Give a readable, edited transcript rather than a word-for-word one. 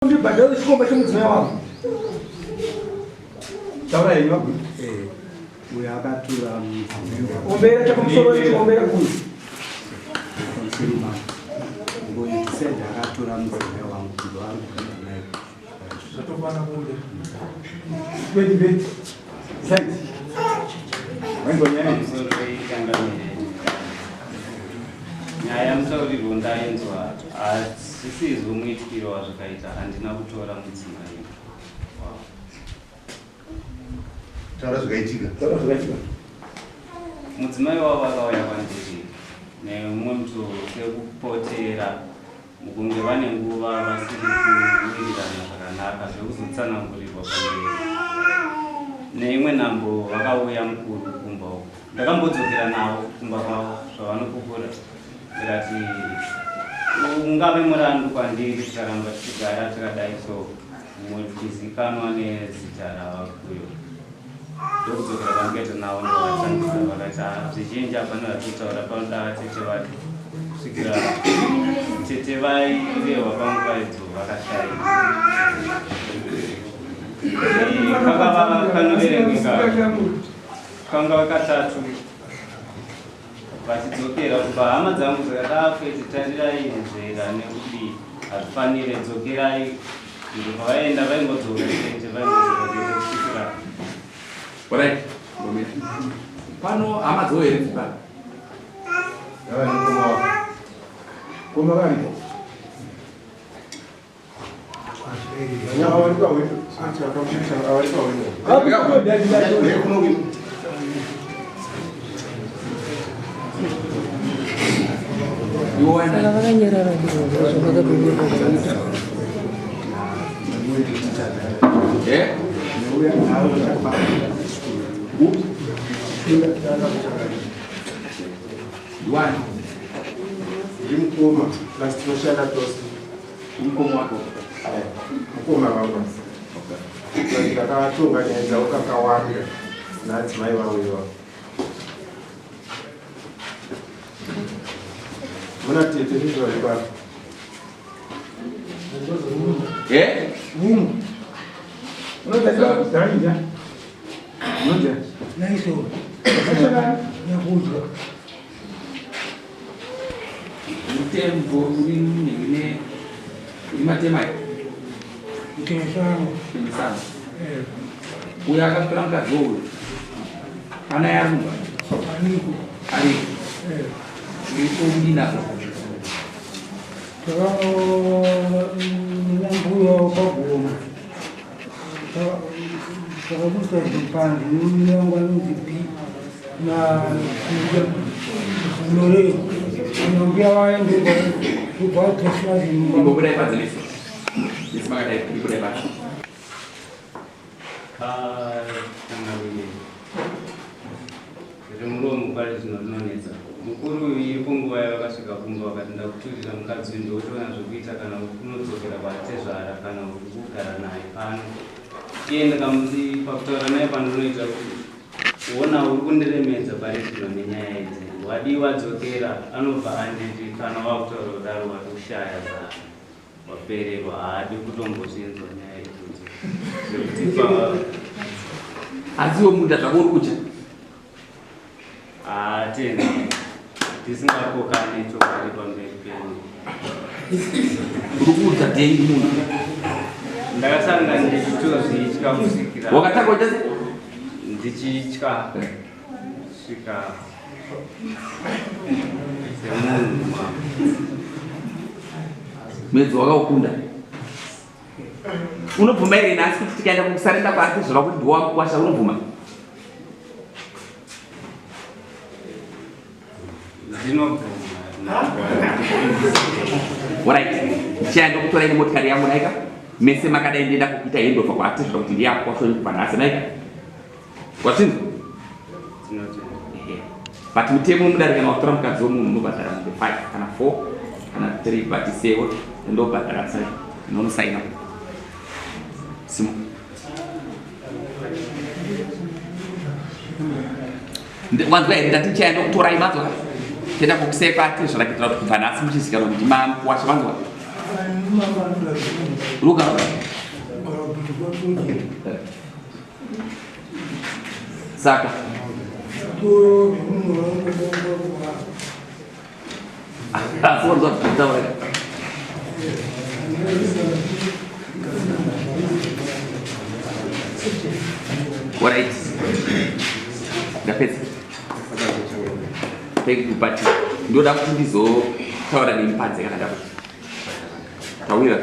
Badala sikomba chomudzimai wangu taura henyu uyakatura ombera chapamusoro ombera kuzi ngoitisenda akatura mudzimai wangu kuti wangu zvatofana kunge beti saiti nyaya musaurirwo ndainzwa asisizvo muitikiro wazvakaita handina kutora mudzimai taura zvakaitika mudzimai wavo akauya kwandiri neumwe muto sekupotera mukunge vane nguva vasiri kuwirirana zvakanaka zvekuzotsanangurirwa kwandiri neimwe nhambo vakauya mukuru kumba uko ndakambodzokera navo kumba kwavo zvavanopupura ndikati ungave murandu kwandiri tikaramba tichigara takadai so mumwe tichizikanwa nezita ravakuyo ndokudzokera kwangete navo ndovatandisa vakati zvizhinji hapana vatitaura panoda tete vati kusvikira tete vairehwa panguva idzo vakashaya kakava kanoverengeka kanga katatu vachidzokera kubva hama dzangu dzakadakweti tarirai nzvera nekuti hazvifanire dzokerai zviro pavaenda vaingodzoka chete vaingodzoka kusvikira Alright. Pano hama dzoere pano. koma variko vakanyerera Duan. ndimukoma plus tinoshanda tose Mkomo wako. mukoma vangu ndakatonga nyaya dzavo kakawanda naadzimai vavo ivavo muna tete zvizvaivavo unodaaiya unoda naito yakuzwa Mutembo uri ningine imatemai. ikesana Sana. Uya akatora mukadzi uyu. Ana yarumba. aniko Ari. Iko udinazo. nambuya wakagoma takadusa zvipande nemuyanga nozipi na lore nombiya vaenderwa kubva atosina Ibo zvinhu kudai padzinese. Isimaka dai kudai pacho. zviri muromo pari zvino rinonetsa mukuru iripo nguva yavakasvika kumba vakati ndakuturira mukadzi ndotoona zvokuita kana unodzokera kwatezvara kana uri kugara naye pano iye ndikamuti pakutaura naye pandinoita kuti kuona uri kundiremedza pari zvino nenyaya idzi wadiwa dzokera anobva anditi kana wakutaura kudaro watoshaya zana wapererwa haadi kutombozvinzwa nyaya idzodzo zvekuti Asiwo munda zvako uri kucha. tena tisingakokane chokwadi pamberi penyu Uri kuudza tengi munhu. ndakatanga ndichitozvitya kusvikira Wakatanga uchase? ndichitya svika semunhu Mwedzi wakaukunda. Unobvuma here nhasi kuti tikaenda kukusarenda kwake zvava kuti ndiwa kwasha unobvuma? ndinobvuma Alright. Chienda kutora ine motikari yangu naika. Mese makadai ndienda kuita hendofa kwati zvava kuti ndiya kwasha kubva nhasi naika. Kwazvinzi? tinotenda But mutemo mudarika makutora mukadzi womunhu unobhadhara mumbe 5 kana 4 kana 3 but 7 ndobhadhara sai nonosaina simo wanzwa here ndati chaenda kutorai mazwa tenda kukuseka ati zvakatira kuti kubva nhasi muchizikanwa kuti makwasha wanzwa Luka. Saka. Forza, давай. Alright. Gapezi. Take kupati. Ndio dakuti ndizo taura ni mpanze kana dakuti. Tawira.